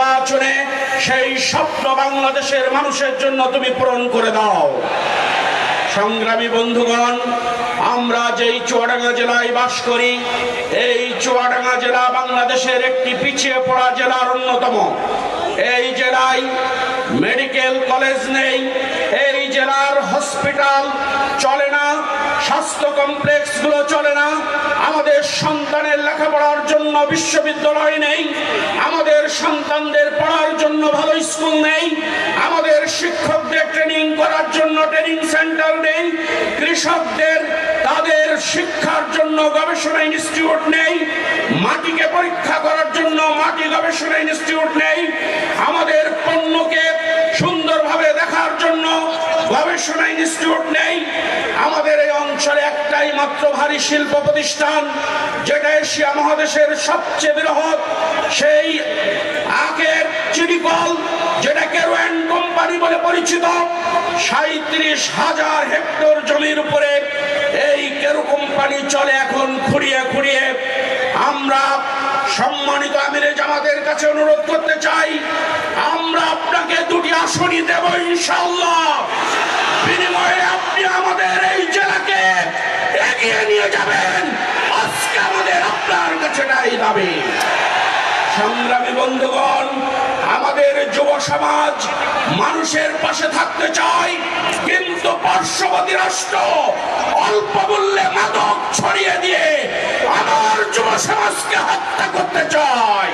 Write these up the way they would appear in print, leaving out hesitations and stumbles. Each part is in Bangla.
নির্বাচনে সেই স্বপ্ন বাংলাদেশের মানুষের জন্য তুমি পূরণ করে দাও। সংগ্রামী বন্ধুগণ, আমরা যেই চুয়াডাঙ্গা জেলায় বাস করি, এই চুয়াডাঙ্গা জেলা বাংলাদেশের একটি পিছিয়ে পড়া জেলার অন্যতম। এই জেলায় মেডিকেল কলেজ নেই, এই জেলার হসপিটাল চলে না, স্বাস্থ্য কমপ্লেক্স গুলো চলে না, আমাদের সন্তানের লেখাপড়ার জন্য বিশ্ববিদ্যালয় নেই, আমাদের সন্তানদের পড়ার জন্য ভালো স্কুল নেই, আমাদের শিক্ষকদের ট্রেনিং করার জন্য ট্রেনিং সেন্টার নেই, কৃষকদের তাদের শিক্ষার জন্য গবেষণা ইনস্টিটিউট নেই, মাটিকে পরীক্ষা করার জন্য মাটি গবেষণা ইনস্টিটিউট নেই, আমাদের পণ্যকে সুন্দরভাবে দেখার জন্য গবেষণা ইনস্টিটিউট নেই। আমাদের এই অঞ্চলে একটাই মাত্র ভারী শিল্প প্রতিষ্ঠান, যেটা এশিয়া মহাদেশের সবচেয়ে বৃহৎ, সেই আখের চিনিকল, যেটা কেরোয়ান কোম্পানি বলে পরিচিত। 37,000 হেক্টর জমির উপরে এই কেরো কোম্পানি চলে এখন খুঁড়িয়ে খুঁড়িয়ে। আমরা সম্মানিত আমিরে জামাতের কাছে অনুরোধ করতে চাই, আমরা আপনাকে 2টি আসনই দেব ইনশাআল্লাহ। বিনিময়ে আপনি আমাদের এই জেলাকে এগিয়ে নিয়ে যাবেন। আজকে আমাদের আপনার কাছে নাই দাবি। সংগ্রামী বন্ধুগণ, আমাদের যুব সমাজ মানুষের পাশে থাকতে চায়, কিন্তু পার্শ্ববর্তী রাষ্ট্র অল্প মূল্যে মাদক ছড়িয়ে দিয়ে আমার যুব সমাজকে হত্যা করতে চায়।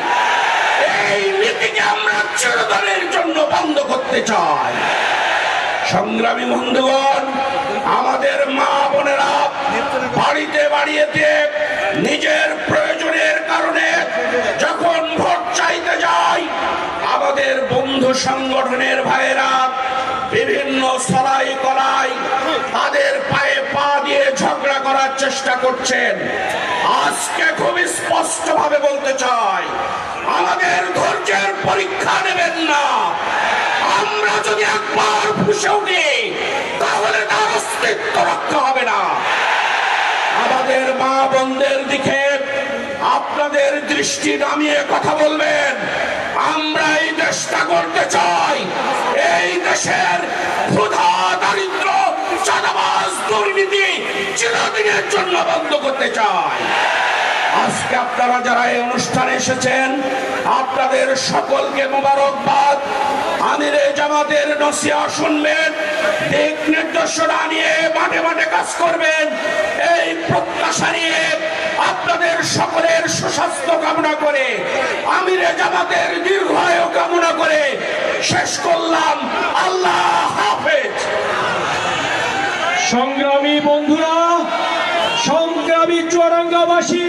এই নীতিকে আমরা চিরদিনের জন্য বন্ধ করতে চাই। সংগ্রামী বন্ধুগণ, আমাদের মা বোনেরা বাড়িতে বাড়িতে নিজের প্রয়োজনের কারণে যখন ভোট চাইতে যায়, আমাদের বন্ধু সংগঠনের ভাইয়েরা বিভিন্ন সলাই কলাই তাদের পায়ে পা দিয়ে ঝগড়া করার চেষ্টা করছেন। আজকে খুব স্পষ্ট ভাবে বলতে চাই, আমাদের ধৈর্যের পরীক্ষা নেবেন না। আমরা যদি একবার ফুঁসে উঠি, তাহলে তার অস্তিত্ব রক্ষা হবে না। আমাদের মা বোনদের দিকে আপনাদের দৃষ্টি নামিয়ে কথা বলবেন। আমরা এই দেশটা করতে চাই, এই দেশের ক্ষুধা, দারিদ্র, চাঁদাবাজ, দুর্নীতি চিরদিনের জন্য বন্ধ করতে চাই। আজকে আপনারা যারা এই অনুষ্ঠানে এসেছেন, আপনাদের সকলকে মোবারকবাদ। আমিরে জামাতের নসিহত শুনবেন, দিক নির্দেশনা নিয়ে মাঠে মাঠে কাজ করবেন, এই প্রত্যাশা নিয়ে আপনাদের সকলের সুস্বাস্থ্য কামনা করে, আমিরে জামাতের দীর্ঘায়ু কামনা করে শেষ করলাম। আল্লাহ হাফেজ। সংগ্রামী বন্ধুরা, সংগ্রামী চুয়াডাঙ্গাবাসী,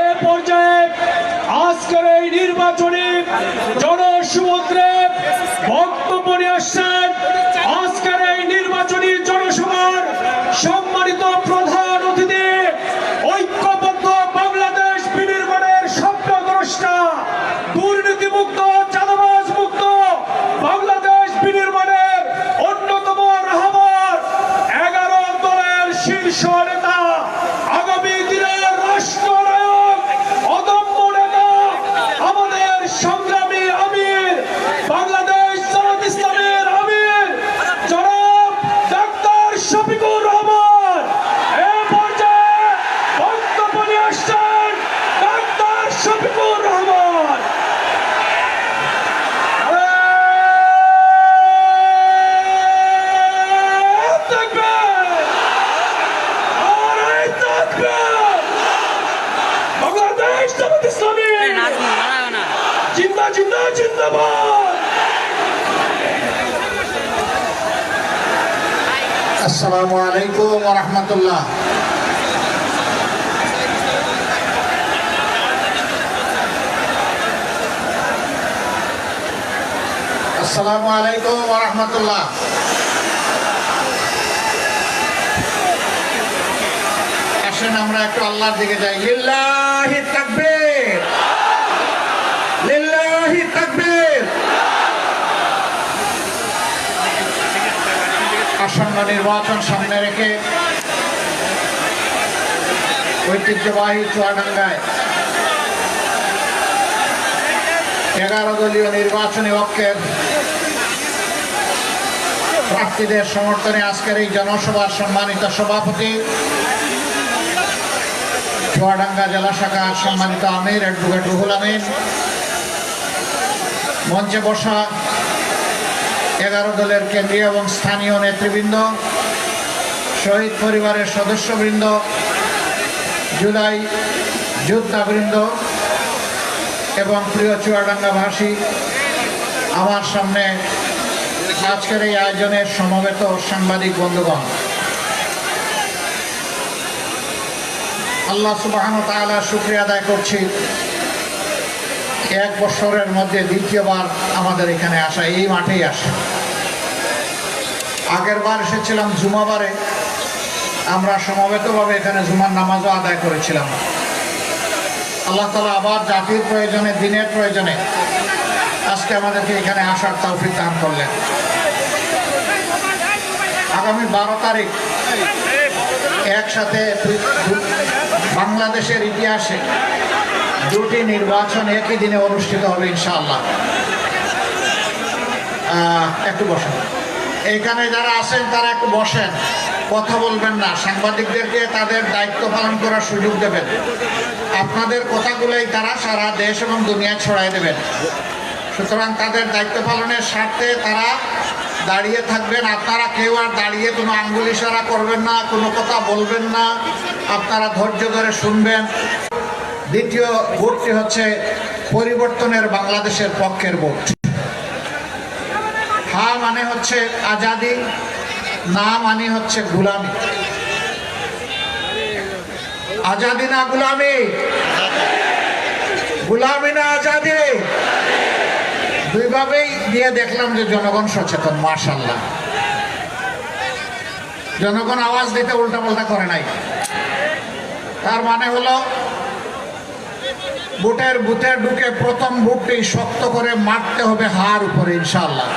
এ পর্যায়ে আজকের এই নির্বাচনে জনসমুদ্রে বক্তব্য নিয়ে আসছেন আজকের এই নির্বাচনী জনসভার সম্মানিত প্রধান অতিথি, ঐক্যবদ্ধ বাংলাদেশ বিনির্মাণের স্বপ্নদ্রষ্টা, দুর্নীতিমুক্ত, চাঁদাবাজ মুক্ত বাংলাদেশ বিনির্মাণের অন্যতম রাহবার 11 দলের শীর্ষ নেতা, আগামী দিনের রাষ্ট্রনায়ক, অদম্য নেতা, আমাদের সংগ্রামী আমির, বাংলাদেশ জামাত ইসলামের আমির জনাব ডাক্তার শফিকুর রহমান। এ পর্যায়ে বক্তব্য নিয়ে আসছেন ডাক্তার শফিকুর রহমান। বাংলাদেশ জামাত ইসলামী জিন্দা জিন্দা জিন্দাবাদ। আসসালামু আলাইকুম ওয়া রাহমাতুল্লাহ। আসসালামু আলাইকুম ওয়া রাহমাতুল্লাহ। আসেন আমরা একটু আল্লাহর দিকে যাই। লিল্লাহি তাকবীর, লিল্লাহি তাকবীর। আসন্ন নির্বাচন সামনে রেখে ঐতিহ্যবাহী চুয়াডাঙ্গায় 11 দলীয় নির্বাচনী ঐক্যের প্রার্থীদের সমর্থনে আজকের এই জনসভার সম্মানিত সভাপতি, চুয়াডাঙ্গা জেলা শাখার সম্মানিত আমির অ্যাডভোকেট রুহুল আমিন, মঞ্চে বসা 11 দলের কেন্দ্রীয় এবং স্থানীয় নেতৃবৃন্দ, শহীদ পরিবারের সদস্যবৃন্দ, জুলাই যোদ্ধাবৃন্দ এবং প্রিয় চুয়াডাঙ্গাবাসী, আমার সামনে আজকের এই আয়োজনের সমবেত সাংবাদিক বন্ধুগণ, আল্লাহ সুবহানাহু ওয়া তাআলা শুকরিয়া আদায় করছি 1 বছরের মধ্যে দ্বিতীয়বার আমাদের এখানে আসা, এই মাঠেই আসা। আগের বার এসেছিলাম জুমাবারে, আমরা সমবেতভাবে এখানে জুমার নামাজও আদায় করেছিলাম। আল্লাহ তাআলা আবার জাতির প্রয়োজনে, দিনের প্রয়োজনে আজকে আমাদেরকে এখানে আসার তৌফিক দান করলেন। আগামী 12 তারিখ একসাথে বাংলাদেশের ইতিহাসে 2টি নির্বাচন একই দিনে অনুষ্ঠিত হবে ইনশাআল্লাহ। একটু বসেন, এখানে যারা আছেন তারা একটু বসেন, কথা বলবেন না, সাংবাদিকদেরকে তাদের দায়িত্ব পালন করার সুযোগ দেবেন। আপনাদের কথাগুলোই তারা সারা দেশ এবং দুনিয়া ছড়াই দেবেন। সুতরাং তাদের দায়িত্ব পালনের স্বার্থে তারা দাঁড়িয়ে থাকবেন। আপনারা কেউ আর দাঁড়িয়ে কোনো আঙ্গুল ইশারা করবেন না, কোনো কথা বলবেন না, আপনারা ধৈর্য ধরে শুনবেন। দ্বিতীয় ভোটটি হচ্ছে পরিবর্তনের বাংলাদেশের পক্ষের ভোট। হা মানে হচ্ছে আজাদি, না মানে হচ্ছে গুলামি। আজাদি না গুলামি, গুলামি না আজাদি, দুইভাবেই দিয়ে দেখলাম যে জনগণ সচেতন, মাশাআল্লাহ। জনগণ আওয়াজ দিতে উল্টা পাল্টা করে নাই। তার মানে হলো ভোটের বুথে ঢুকে প্রথম ভোটটি শক্ত করে মারতে হবে হার উপরে ইনশাআল্লাহ।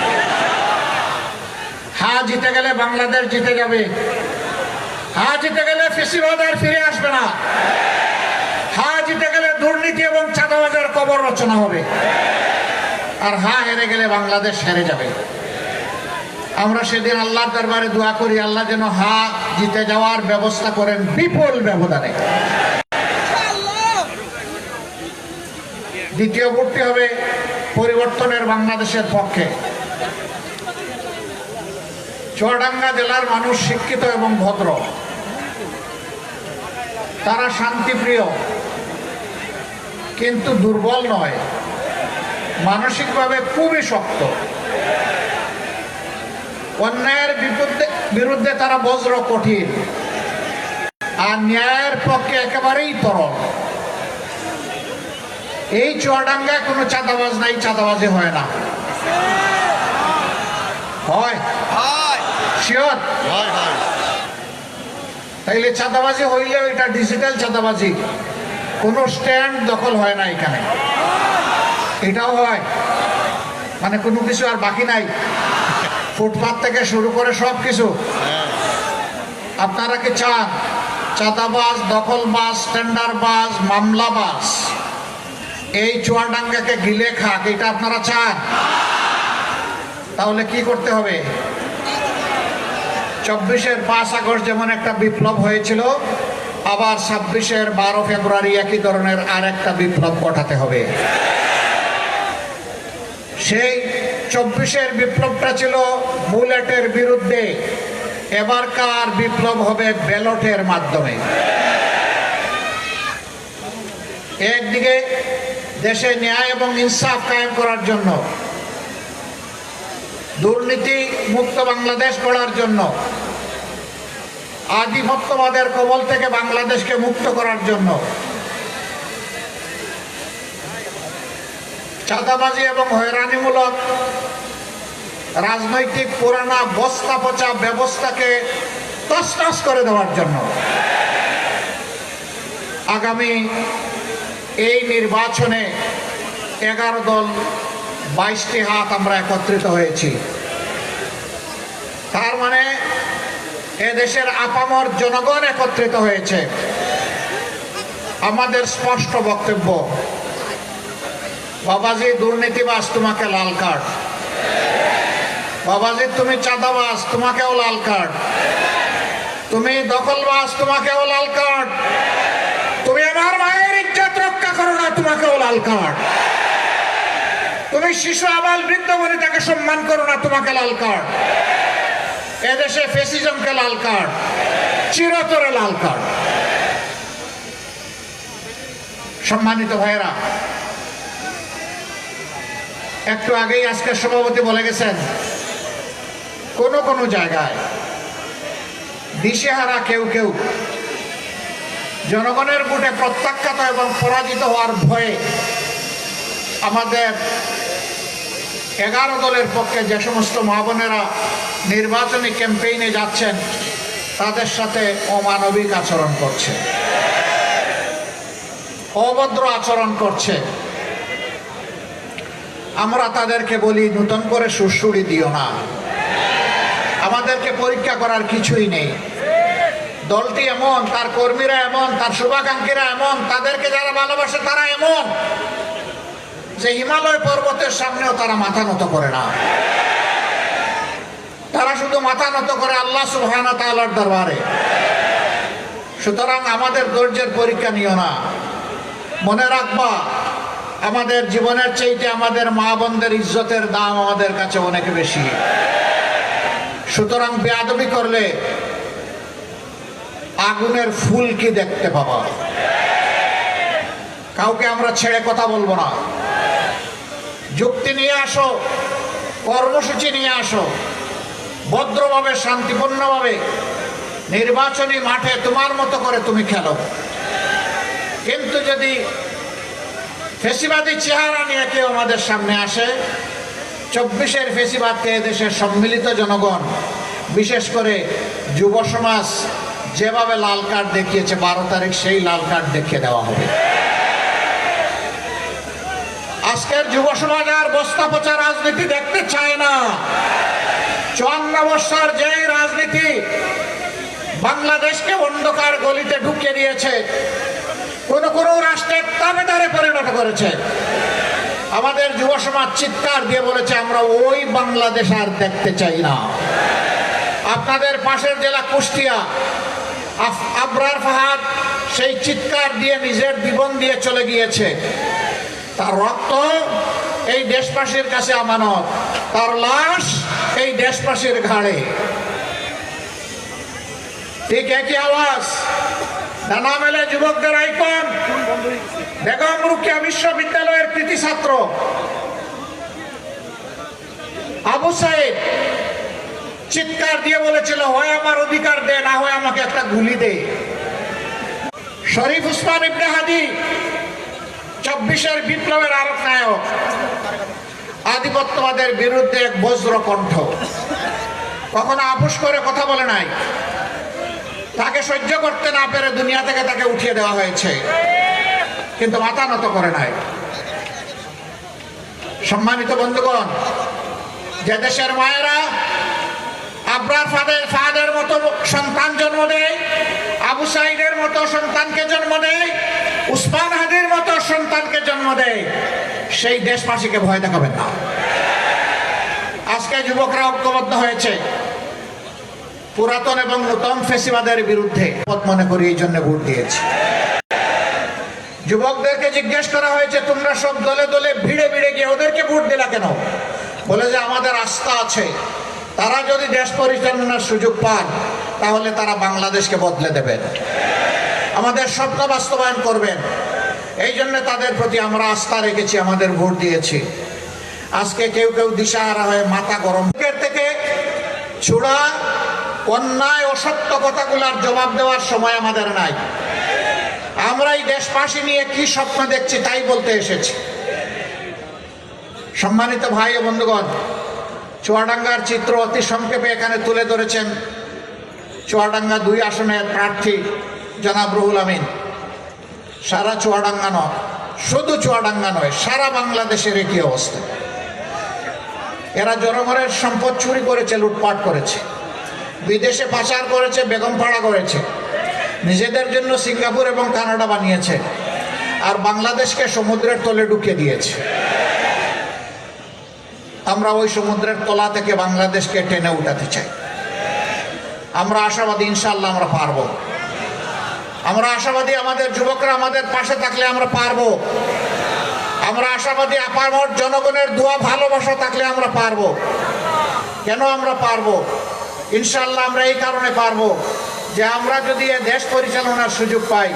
হা জিতে গেলে বাংলাদেশ জিতে যাবে, হা জিতে গেলে ফ্যাসিবাদ আর ফিরে আসবে না, হা জিতে গেলে দুর্নীতি এবং চাঁদাবাজের কবর রচনা হবে, আর হা হেরে গেলে বাংলাদেশ হেরে যাবে। আমরা সেদিন আল্লাহর দরবারে দোয়া করি, আল্লাহ যেন হা জিতে যাওয়ার ব্যবস্থা করেন বিপুল ব্যবধানে। দ্বিতীয় ভোটটি হবে পরিবর্তনের বাংলাদেশের পক্ষে। চুয়াডাঙ্গা জেলার মানুষ শিক্ষিত এবং ভদ্র, তারা শান্তিপ্রিয়, কিন্তু দুর্বল নয়, মানসিকভাবে খুবই শক্ত। অন্যায়ের বিরুদ্ধে তারা বজ্র কঠিন, আর ন্যায়ের পক্ষে একেবারেই তরল। এই চুয়াডাঙ্গায় কোনো চাঁদাবাজ নাই, চাঁদাবাজি হয় না। হয় শিওর? তাইলে চাঁদাবাজি হইলেও এটা ডিজিটাল চাঁদাবাজি, কোনো স্ট্যান্ড দখল হয় না এখানে। এটাও হয়, মানে কোনো কিছু আর বাকি নাই, ফুটপাত থেকে শুরু করে সব কিছু। আপনারা কি চান চাঁদাবাজ, দখলবাজ, টেন্ডারবাজ, মামলাবাজ এই চুয়াডাঙ্গাকে গিলে খাক? এটা আপনারা চান? তাহলে কি করতে হবে? 24-এর 5 আগস্ট যেমন একটা বিপ্লব হয়েছিল, আবার 26-এর 12 ফেব্রুয়ারি একই ধরনের আর একটা বিপ্লব ঘটাতে হবে। সেই 24-এর বিপ্লবটা ছিল বুলেটের বিরুদ্ধে, এবারকার বিপ্লব হবে ব্যালটের মাধ্যমে। একদিকে দেশে ন্যায় এবং ইনসাফ কায়েম করার জন্য, দুর্নীতি মুক্ত বাংলাদেশ গড়ার জন্য, আধিপত্যবাদের কবল থেকে বাংলাদেশকে মুক্ত করার জন্য, চাঁদাবাজি এবং হয়রানিমূলক রাজনৈতিক পুরানা বস্তা পচা ব্যবস্থাকে তছনছ করে দেওয়ার জন্য আগামী এই নির্বাচনে 11 দল 22টি হাত আমরা একত্রিত হয়েছি। তার মানে এদেশের আপামর জনগণ একত্রিত হয়েছে। আমাদের স্পষ্ট বক্তব্য, বাবাজি দুর্নীতিবাজ, তোমাকে লাল কার্ড। বাবাজি তুমি চাঁদাবাজ, তোমাকেও লাল কার্ড। তুমি দখলবাজ, তোমাকেও লাল কার্ড। তুমি আমার মায়ের ইজ্জত রক্ষা করো না, তোমাকেও লাল কার্ড। তুমি শিশু আবাল বৃদ্ধ বনিতাকে সম্মান করো না, তোমাকে লাল কার্ড। এদেশে ফ্যাসিজমকে লাল কার্ড, চিরতরে লাল কার্ড। সম্মানিত ভাইয়েরা, একটু আগেই আজকের সভাপতি বলে গেছেন, কোন কোন জায়গায় দিশেহারা কেউ কেউ জনগণের ভোটে প্রত্যাখ্যাত এবং পরাজিত হওয়ার ভয়ে আমাদের 11 দলের পক্ষে যে সমস্ত মা বোনেরা নির্বাচনী ক্যাম্পেইনে যাচ্ছেন তাদের সাথে অমানবিক আচরণ করছে, অভদ্র আচরণ করছে। আমরা তাদেরকে বলি, নতুন করে সুড়সুড়ি দিও না, আমাদেরকে পরীক্ষা করার কিছুই নেই। দলটি এমন, তার কর্মীরা এমন, তার শুভাকাঙ্ক্ষীরা এমন, তাদেরকে যারা ভালোবাসে তারা এমন যে হিমালয় পর্বতের সামনেও তারা মাথা নত করে না। তারা শুধু মাথা নত করে আল্লাহ সুবহানাহু ওয়া তাআলার দরবারে। সুতরাং আমাদের ধৈর্যের পরীক্ষা নিও না। মনে রাখবা, আমাদের জীবনের চাইতে আমাদের মা বোনদের ইজ্জতের দাম আমাদের কাছে অনেক বেশি। সুতরাং বেয়াদবি করলে আগুনের ফুল কি দেখতে পাবা। কাউকে আমরা ছেড়ে কথা বলবো না। যুক্তি নিয়ে আসো, কর্মসূচি নিয়ে আসো, ভদ্রভাবে শান্তিপূর্ণভাবে নির্বাচনী মাঠে তোমার মতো করে তুমি খেলো। কিন্তু যদি ফেসিবাদী চেহারা নিয়ে কেউ আমাদের সামনে আসে, 24-এর ফেসিবাদকে এদেশের সম্মিলিত জনগণ, বিশেষ করে যুব সমাজ যেভাবে লাল কার্ড দেখিয়েছে, 12 তারিখ সেই লাল কার্ড দেখিয়ে দেওয়া হবে। আজকের যুব সমাজ আর বস্তা পচা রাজনীতি দেখতে চায় না। 54 বছর যেই রাজনীতি বাংলাদেশকে অন্ধকার গলিতে ঢুকিয়ে দিয়েছে, কোন কোন রাষ্ট্রের তাবেদারে পরিণত করেছে, আমাদের যুব সমাজ চিৎকার দিয়ে বলেছে, আমরা ওই বাংলাদেশ আর দেখতে চাই না। আপনাদের পাশের জেলা কুষ্টিয়া, আবরার ফাহাদ সেই চিৎকার দিয়ে নিজের জীবন দিয়ে চলে গিয়েছে। তার রক্ত এই দেশবাসীর কাছে আমানত, তার লাশ এই দেশবাসীর ঘাড়ে। ঠিক একই আওয়াজ ডানা মেলে যুবকদের আইকন বেগম রোকেয়া বিশ্ববিদ্যালয়ের কৃতি ছাত্র আবু সাইদ চিৎকার দিয়ে বলেছিল, হয় আমার অধিকার দে, না হয় আমাকে একটা গুলি দে। শরীফ উসমান ইবনে হাদি 24-এর বিপ্লবের আরেক নায়ক, আধিপত্যবাদের বিরুদ্ধে এক বজ্র কণ্ঠ, কখনো আপোষ করে কথা বলে নাই। তাকে সহ্য করতে না পেরে দুনিয়া থেকে তাকে উঠিয়ে দেওয়া হয়েছে, কিন্তু মাথা নত করে নাই। সম্মানিত বন্ধুগণ, যে দেশের মায়েরা আবরার ফাহাদের মতো সন্তান জন্ম দেয়, আবু সাইদের মতো সন্তানকে জন্ম দেয়, উসমান হাদির মতো সন্তানকে জন্ম দেয়, সেই দেশবাসীকে ভয় দেখাবেন না। আজকে যুবকরা ঐক্যবদ্ধ হয়েছে পুরাতন এবং নতুন ফেসিবাদের বিরুদ্ধে। মনে করি এই জন্য ভোট দিয়েছি। যুবকদেরকে জিজ্ঞেস করা হয়েছে, তোমরা সব দলে দলে ভিড়ে ভিড়ে গিয়ে ওদেরকে ভোট দিলা কেন? বলে যে আমাদের আস্থা আছে, তারা যদি দেশ পরিচালনার সুযোগ পান তাহলে তারা বাংলাদেশকে বদলে দেবেন, আমাদের স্বপ্ন বাস্তবায়ন করবেন। এই জন্য তাদের প্রতি আমরা আস্থা রেখেছি, আমাদের ভোট দিয়েছি। আজকে কেউ কেউ দিশাহারা হয়ে মাথা গরম থেকে ছুড়া অন্যায় অসত্য কথাগুলোর জবাব দেওয়ার সময় আমাদের নাই। আমরা এই দেশবাসী নিয়ে কি স্বপ্ন দেখছি তাই বলতে এসেছি। সম্মানিত ভাই ও বন্ধুগণ, চুয়াডাঙ্গার চিত্র অতি সংক্ষেপে এখানে তুলে ধরেছেন চুয়াডাঙ্গা 2 আসনের প্রার্থী জনাব রুহুল আমিন। সারা চুয়াডাঙ্গা নয়, শুধু চুয়াডাঙ্গা নয়, সারা বাংলাদেশের একই অবস্থা। এরা জনগণের সম্পদ চুরি করেছে, লুটপাট করেছে, বিদেশে পাচার করেছে, বেগম পাড়া করেছে, নিজেদের জন্য সিঙ্গাপুর এবং কানাডা বানিয়েছে, আর বাংলাদেশকে সমুদ্রের তলে ঢুকিয়ে দিয়েছে। আমরা ওই সমুদ্রের তলা থেকে বাংলাদেশকে টেনে উঠাতে চাই। আমরা আশাবাদী, ইনশাআল্লাহ আমরা পারবো। আমরা আশাবাদী, আমাদের যুবকরা আমাদের পাশে থাকলে আমরা পারবো। আমরা আশাবাদী, আপামর জনগণের দোয়া ভালোবাসা থাকলে আমরা পারবো। কেন আমরা পারবো? ইনশাআল্লাহ আমরা এই কারণে পারবো যে আমরা যদি এ দেশ পরিচালনার সুযোগ পাই,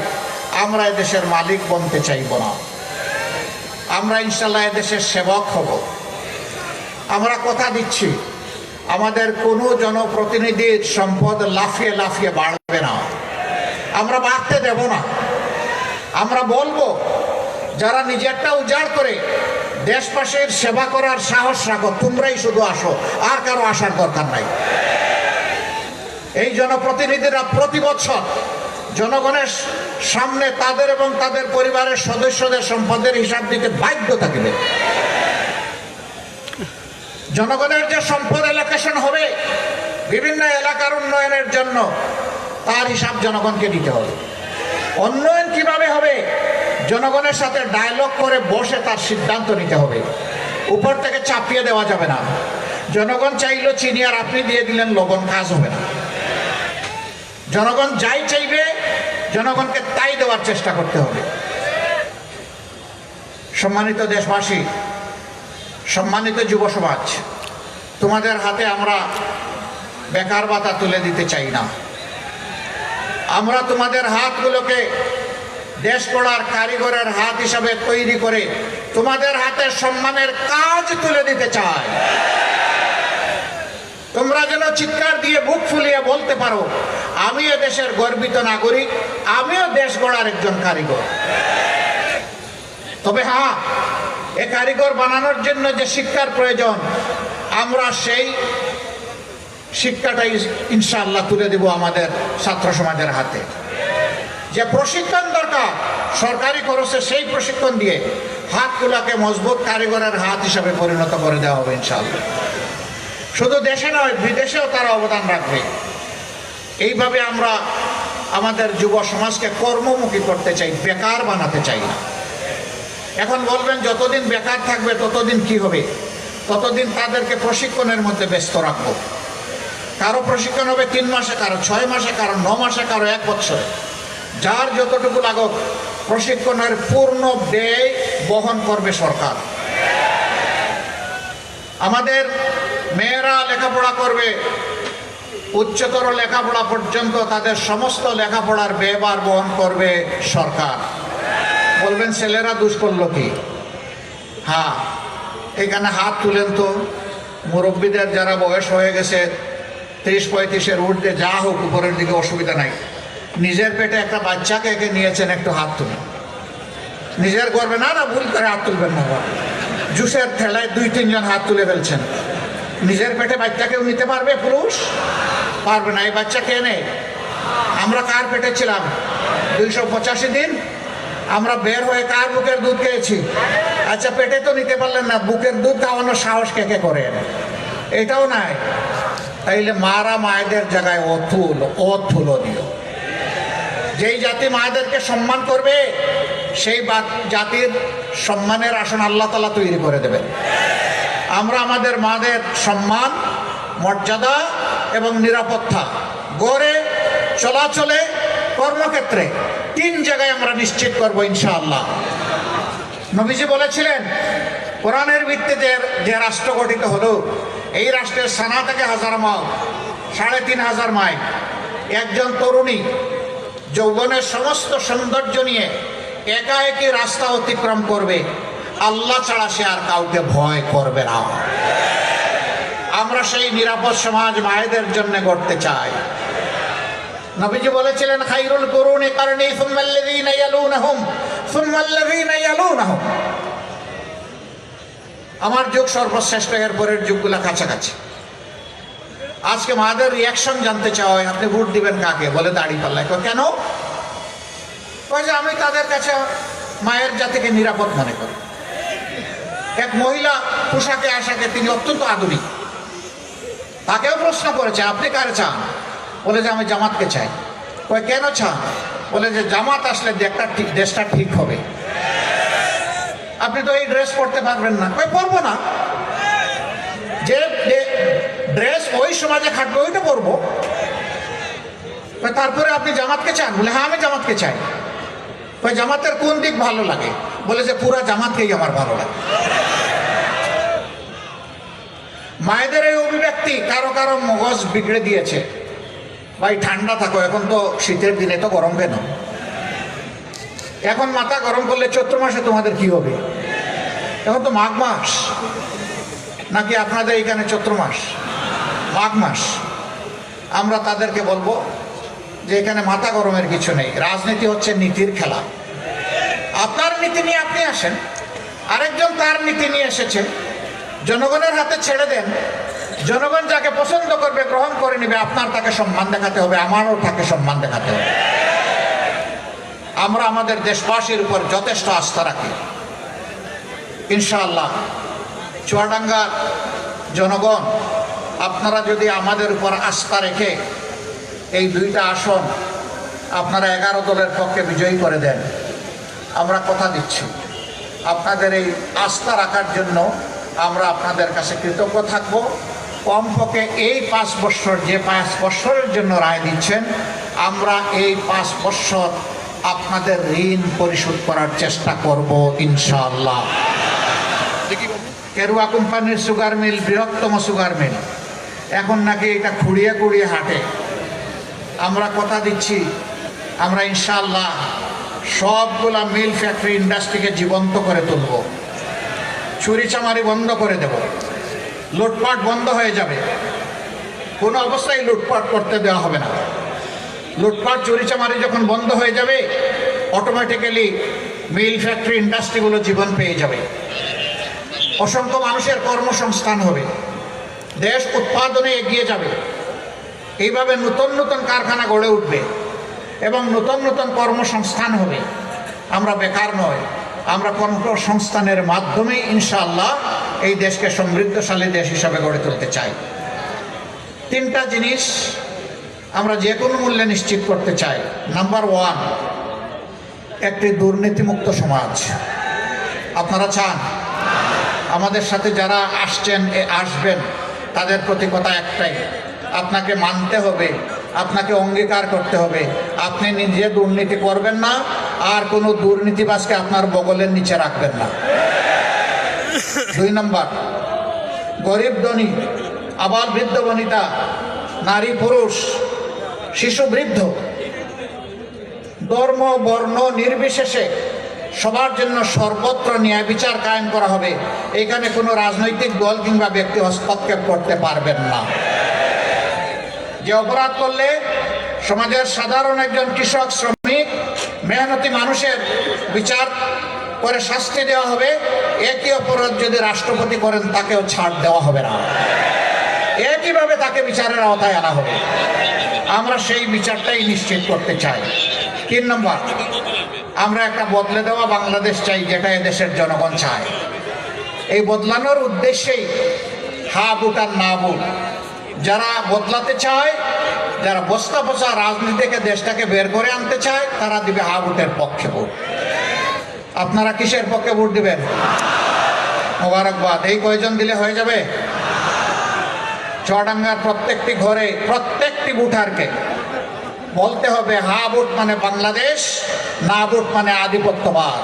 আমরা এদেশের মালিক বনতে চাইব না। আমরা ইনশাআল্লাহ এদেশের সেবক হব। আমরা কথা দিচ্ছি, আমাদের কোনো জনপ্রতিনিধির সম্পদ লাফিয়ে লাফিয়ে বাড়বে না, আমরা বাড়তে দেব না। আমরা বলবো, যারা নিজেরটা উজাড় করে দেশবাসীর সেবা করার সাহস রাখো, তোমরাই শুধু আসো, আর কারো আসার দরকার নাই। এই জনপ্রতিনিধিরা প্রতি বছর জনগণের সামনে তাদের এবং তাদের পরিবারের সদস্যদের সম্পদের হিসাব দিতে বাধ্য থাকবে। জনগণের যে সম্পদ এলোকেশন হবে বিভিন্ন এলাকার উন্নয়নের জন্য, তার হিসাব জনগণকে দিতে হবে। উন্নয়ন কিভাবে হবে, জনগণের সাথে ডায়লগ করে বসে তার সিদ্ধান্ত নিতে হবে। উপর থেকে চাপিয়ে দেওয়া যাবে না। জনগণ চাইলো চিনি আর আপনি দিয়ে দিলেন লবণ, কাজ হবে না। জনগণ যাই চাইবে জনগণকে তাই দেওয়ার চেষ্টা করতে হবে। সম্মানিত দেশবাসী, সম্মানিত যুব সমাজ, তোমাদের হাতে আমরা বেকার ভাতা তুলে দিতে চাই না। আমরা তোমাদের হাতগুলোকে দেশ গড়ার কারিগরের হাত হিসাবে তৈরি করে তোমাদের হাতে সম্মানের কাজ তুলে দিতে চাই। তোমরা যেন চিৎকার দিয়ে বুক ফুলিয়ে বলতে পারো, আমিও দেশের গর্বিত নাগরিক, আমিও দেশ গড়ার একজন কারিগর। তবে হ্যাঁ, এ কারিগর বানানোর জন্য যে শিক্ষার প্রয়োজন, আমরা সেই শিক্ষাটাই ইনশাআল্লাহ তুলে দেব আমাদের ছাত্র সমাজের হাতে। যে প্রশিক্ষণ দরকার সরকারি খরচে, সেই প্রশিক্ষণ দিয়ে হাতগুলাকে মজবুত কারিগরের হাত হিসাবে পরিণত করে দেওয়া হবে ইনশাআল্লাহ। শুধু দেশে নয়, বিদেশেও তারা অবদান রাখবে। এইভাবে আমরা আমাদের যুব সমাজকে কর্মমুখী করতে চাই, বেকার বানাতে চাই না। এখন বলবেন, যতদিন বেকার থাকবে ততদিন কি হবে? ততদিন তাদেরকে প্রশিক্ষণের মধ্যে ব্যস্ত রাখবো। কারো প্রশিক্ষণ হবে 3 মাসে, কারো 6 মাসে, কারো 9 মাসে, কারো 1 বছরে। যার যতটুকু লাগুক, প্রশিক্ষণের পূর্ণ ব্যয় বহন করবে সরকার। আমাদের মেয়েরা লেখাপড়া করবে, উচ্চতর লেখাপড়া পর্যন্ত তাদের সমস্ত লেখাপড়ার ব্যয়ভার বহন করবে সরকার। বলবেন, ছেলেরা দুষ করলো কি? হ্যাঁ, এখানে হাত তুলেন তো। মুরব্বীদের যারা বয়স হয়ে গেছে 30-35-এর ঊর্ধ্বে, যা হোক উপরের দিকে অসুবিধা নাই, নিজের পেটে একটা বাচ্চাকে একে নিয়েছেন, একটু হাত তুলেন। নিজের গর্বে না, ভুল করে হাত তুলবেন না। জুসের ঠেলায় 2-3 জন হাত তুলে ফেলছেন। নিজের পেটে বাচ্চাকেও নিতে পারবে পুরুষ? পারবে না। এই বাচ্চা কে নেই? আমরা কার পেটে ছিলাম 285 দিন? আমরা বের হয়ে কার বুকের দুধ খেয়েছি? আচ্ছা, পেটে তো নিতে পারলেন না, বুকের দুধ খাওয়ানোর সাহস কে কে করেন? এটাও নাই। তাইলে মারা মায়েদের জায়গায় অতুলনীয়। যেই জাতি মায়েদেরকে সম্মান করবে, সেই জাতির সম্মানের আসন আল্লাহ তাআলা তৈরি করে দেবেন। আমরা আমাদের মাদের সম্মান, মর্যাদা এবং নিরাপত্তা গড়ে চলাচলে, কর্মক্ষেত্রে 3 জায়গায় আমরা নিশ্চিত করব ইনশাআল্লাহ। নবীজি বলেছিলেন, কোরআনের ভিত্তিতে যে রাষ্ট্র গঠিত হলো, এই রাষ্ট্রের সানা থেকে 1000 মাইল, 3500 মাইল। একজন তরুণী যৌবনের সমস্ত সৌন্দর্য নিয়ে একা একই রাস্তা অতিক্রম করবে, আল্লাহ ছাড়া সে আর কাউকে ভয় করবে না। আমরা সেই নিরাপদ সমাজ মায়েদের জন্য গড়তে চাই। নবীজি বলেছিলেন, খায়রুল কুরুনি কারনি সুম্মাল্লাযীনা ইয়ালুনাহুম সুম্মাল্লাযীনা ইয়ালুনাহুম। আমার যুগ সর্বশ্রেষ্ঠ, এর পরের যুগগুলা কাছাকাছি। আজকে মাদের রিয়াকশন জানতে চাওয়া হয়, আপনি ভোট দিবেন কাকে? বলে দাঁড়িপাল্লায়। কেন? যে আমি তাদের কাছে মায়ের জাতিকে নিরাপদ মনে করি। এক মহিলা পোশাকে আশাকে, তিনি অত্যন্ত আধুনিক। তাকেও প্রশ্ন করেছে, আপনি কারে চান? বলে যে আমি জামাতকে চাই। কই কেন চান? বলে যে জামাত আসলে দেশটা ঠিক হবে। আপনি তো এই ড্রেস পরতে পারবেন না। কই পরবো না। সমাজে খাটবে ওইটা করবো। তারপরে আপনি জামাতকে চান? বলে হ্যাঁ আমি জামাতকে চাই। ওই জামাতের কোন দিক ভালো লাগে? বলে যে পুরা জামাতকেই আমার ভালো লাগে। মায়েদের এই অভিব্যক্তি কারো কারো মগজ বিগড়ে দিয়েছে। ভাই ঠান্ডা থাকো, এখন তো শীতের দিনে তো গরম কেন? এখন মাথা গরম করলে চৈত্র মাসে তোমাদের কি হবে? এখন তো মাঘ মাস, নাকি আপনাদের এখানে চৈত্র মাস? মাঘ মাস। আমরা তাদেরকে বলবো যে এখানে মাথা গরমের কিছু নেই, রাজনীতি হচ্ছে নীতির খেলা। আপনার নীতি নিয়ে আপনি আসেন, আরেকজন তার নীতি নিয়ে এসেছে, জনগণের হাতে ছেড়ে দেন। জনগণ যাকে পছন্দ করবে গ্রহণ করে নেবে। আপনার তাকে সম্মান দেখাতে হবে, আমারও তাকে সম্মান দেখাতে হবে। আমরা আমাদের দেশবাসীর উপর যথেষ্ট আস্থা রাখি। ইনশাআল্লাহ চুয়াডাঙ্গার জনগণ, আপনারা যদি আমাদের উপর আস্থা রেখে এই দুইটা আসন আপনারা 11 দলের পক্ষে বিজয়ী করে দেন, আমরা কথা দিচ্ছি আপনাদের এই আস্থা রাখার জন্য আমরা আপনাদের কাছে কৃতজ্ঞ থাকব। কমপক্ষে এই 5 বছর, যে 5 বছরের জন্য রায় দিচ্ছেন, আমরা এই 5 বছর আপনাদের ঋণ পরিশোধ করার চেষ্টা করব ইনশাআল্লাহ। কেরুয়া কোম্পানির সুগার মিল বৃহত্তম সুগার মিল, এখন নাকি এটা খুঁড়িয়ে খুঁড়িয়ে হাঁটে। আমরা কথা দিচ্ছি আমরা ইনশাআল্লাহ সবগুলা মিল ফ্যাক্টরি ইন্ডাস্ট্রিকে জীবন্ত করে তুলব। চুরিচামারি বন্ধ করে দেব, লুটপাট বন্ধ হয়ে যাবে। কোনো অবস্থায় লুটপাট করতে দেওয়া হবে না। লুটপাট চুরিচামারি যখন বন্ধ হয়ে যাবে, অটোমেটিক্যালি মিল ফ্যাক্টরি ইন্ডাস্ট্রিগুলো জীবন পেয়ে যাবে। অসংখ্য মানুষের কর্মসংস্থান হবে, দেশ উৎপাদনে এগিয়ে যাবে। এইভাবে নতুন নতুন কারখানা গড়ে উঠবে এবং নতুন নতুন কর্মসংস্থান হবে। আমরা বেকার নয়, আমরা কর্মসংস্থানের মাধ্যমেই ইনশাআল্লাহ এই দেশকে সমৃদ্ধশালী দেশ হিসাবে গড়ে তুলতে চাই। 3টা জিনিস আমরা যে কোনো মূল্যে নিশ্চিত করতে চাই। নাম্বার 1, একটি দুর্নীতিমুক্ত সমাজ। আপনারা চান? আমাদের সাথে যারা আসছেন আসবেন তাদের প্রতি কথা একটাই, আপনাকে মানতে হবে, আপনাকে অঙ্গীকার করতে হবে আপনি নিজে দুর্নীতি করবেন না, আর কোনো দুর্নীতিবাজকে আপনার বগলের নিচে রাখবেন না। 2 নম্বর, গরিব ধনী, আবাল বৃদ্ধ বনিতা, নারী পুরুষ, শিশু বৃদ্ধ, ধর্ম বর্ণ নির্বিশেষে সবার জন্য সর্বত্র ন্যায় বিচার কায়েম করা হবে। এখানে কোনো রাজনৈতিক দল কিংবা ব্যক্তি হস্তক্ষেপ করতে পারবেন না। যে অপরাধ করলে সমাজের সাধারণ একজন কৃষক, শ্রমিক, মেহনতি মানুষের বিচার করে শাস্তি দেওয়া হবে, একই অপরাধ যদি রাষ্ট্রপতি করেন তাকেও ছাড় দেওয়া হবে না, একইভাবে তাকে বিচারের আওতায় আনা হবে। আমরা সেই বিচারটাই নিশ্চিত করতে চাই। 3 নম্বর, আমরা একটা বদলে দেওয়া বাংলাদেশ চাই, যেটা এদেশের জনগণ চায়। এই বদলানোর উদ্দেশ্যেই হা বুট আর না বুট, যারা বদলাতে চায়, যারা বস্তা বসা রাজনীতি থেকে দেশটাকে বের করে আনতে চায়, তারা দিবে হা বুটের পক্ষে ভোট। আপনারা কিসের পক্ষে ভোট দিবেন? মোবারকবাদ। এই কয়জন দিলে হয়ে যাবে? চুয়াডাঙ্গার প্রত্যেকটি ঘরে প্রত্যেকটি ভোটারকে বলতে হবে হা ভোট মানে বাংলাদেশ, না ভোট মানে আধিপত্যবাদ।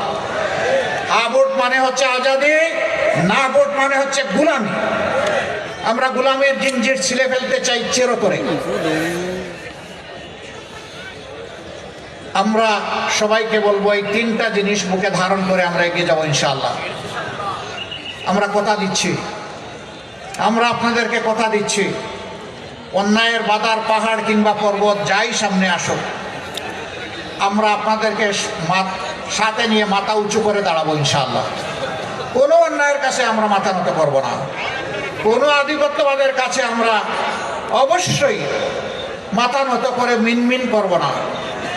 হা ভোট মানে হচ্ছে আজাদি, না ভোট মানে হচ্ছে গুলামি। আমরা গুলামের জিঞ্জির ছিঁড়ে ফেলতে চাই চিরতরে। আমরা সবাইকে বলবো এই 3টা জিনিস বুকে ধারণ করে আমরা এগিয়ে যাবো ইনশাআল্লাহ। আমরা কথা দিচ্ছি, আমরা আপনাদেরকে কথা দিচ্ছি, অন্যায়ের বাধার পাহাড় কিংবা পর্বত যাই সামনে আসুক, আমরা আপনাদেরকে সাথে নিয়ে মাথা উঁচু করে দাঁড়াবো ইনশাআল্লাহ। কোনো অন্যায়ের কাছে আমরা মাথা নত করবো না, কোনো আধিপত্যবাদের কাছে আমরা অবশ্যই মাথা নত করে মিনমিন করব না।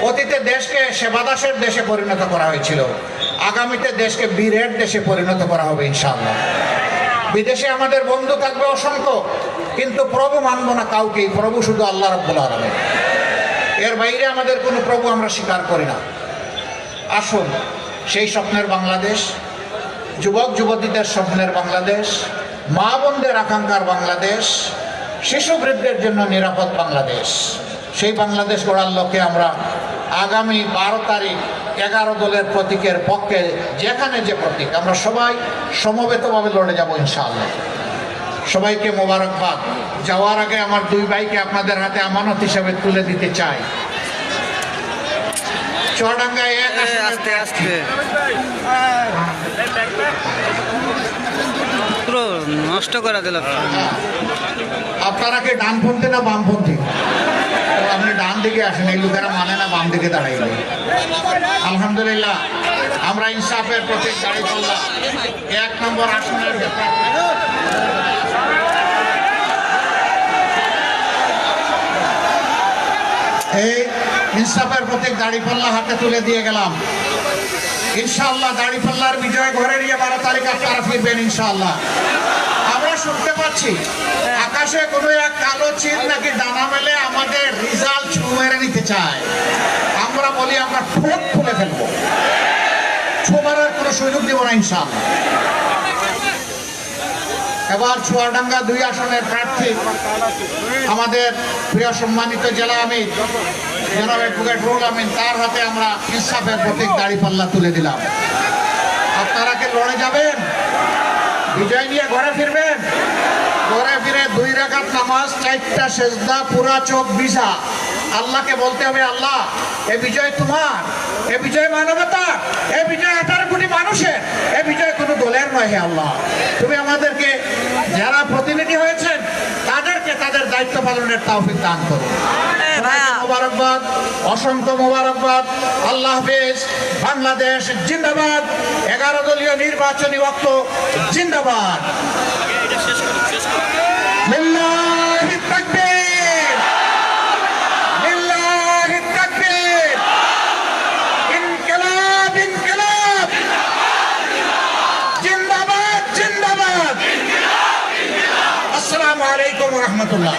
অতীতে দেশকে সেবাদাসের দেশে পরিণত করা হয়েছিল, আগামীতে দেশকে বীরের দেশে পরিণত করা হবে ইনশাআল্লাহ। বিদেশে আমাদের বন্ধু থাকবে অসংখ্য, কিন্তু প্রভু মানব না কাউকেই, প্রভু শুধু আল্লাহ রাব্বুল আলামিন। এর বাইরে আমাদের কোনো প্রভু আমরা স্বীকার করি না। আসুন সেই স্বপ্নের বাংলাদেশ, যুবক যুবতীদের স্বপ্নের বাংলাদেশ, মা বোনদের আকাঙ্ক্ষার বাংলাদেশ, শিশু বৃদ্ধের জন্য নিরাপদ বাংলাদেশ, সেই বাংলাদেশ গড়ার লক্ষ্যে আমরা আগামী 12 তারিখ 11 দলের প্রতীকের পক্ষে যেখানে যে প্রতীক আমরা সবাই সমবেতভাবে লড়ে যাব ইনশাআল্লাহ। সবাইকে মোবারকবাদ। যাওয়ার আগে আমার 2 ভাইকে আপনাদের হাতে আমানত হিসেবে তুলে দিতে চাই। চুয়াডাঙ্গা এক আস্তে আস্তে পুরো নষ্ট করে দিল। আপনারা কি ডানপন্থী না বামপন্থী? তো আপনি ডান দিকে আসেন, এই লোকেরা মানে না বাম দিকে দাঁড়াইলে। আলহামদুলিল্লাহ, আমরা ইনসাফের প্রতীক দাঁড়িপাল্লা 1 নম্বর আসনের এই ইনসাফের প্রতীক দাঁড়িপাল্লা হাতে তুলে দিয়ে গেলাম। ইনশাআল্লাহ দাঁড়িপাল্লার বিজয় ঘরে নিয়ে 12 তারিখ আপনারা ফিরবেন ইনশাআল্লাহ। আমরা শুনতে পাচ্ছি আকাশে কোনো এক কালো চিল নাকি ডানা মেলে আমাদের রেজাল্ট ছু মেরে নিতে চায়। আমরা বলি আমরা ঠোঁট খুলে ফেলবো, ছু মারার কোনো সুযোগ দেব না ইনশাআল্লাহ। এবার চুয়াডাঙ্গা 2 আসনের প্রার্থী আমাদের প্রিয় সম্মানিত জেলা আমির জনাব অ্যাডভোকেট রুহুল আমিন, তার হাতে আমরা ইনসাফের প্রতীক দাঁড়িপাল্লা তুলে দিলাম। আপনারা কি লড়ে যাবেন? বিজয় নিয়ে ঘরে ফিরবেন? ঘরে ফিরে 2 রাকাত নামাজ, 4টা সেজদা, পুরা চোখ ভিজা আল্লাহকে বলতে হবে, আল্লাহ এ বিজয় তোমার, এ বিজয় মানবতার, এ বিজয় 18 কোটি মানুষের, এ বিজয় কোনো দলের নয়। হে আল্লাহ, তুমি আমাদেরকে যারা প্রতিনিধি হয়েছেন তাদেরকে তাদের দায়িত্ব পালনের তৌফিক দান করো। মোবারকবাদ, অসংখ্য মোবারকবাদ। আল্লাহ হাফেজ। বাংলাদেশ জিন্দাবাদ। 11 দলীয় নির্বাচনী ঐক্য জিন্দাবাদ। লিল্লাহি তাকবীর, লিল্লাহি তাকবীর, ইনকিলাব ইনকিলাব, জিন্দাবাদ জিন্দাবাদ। আসসালামু আলাইকুম ওয়া রাহমাতুল্লাহ।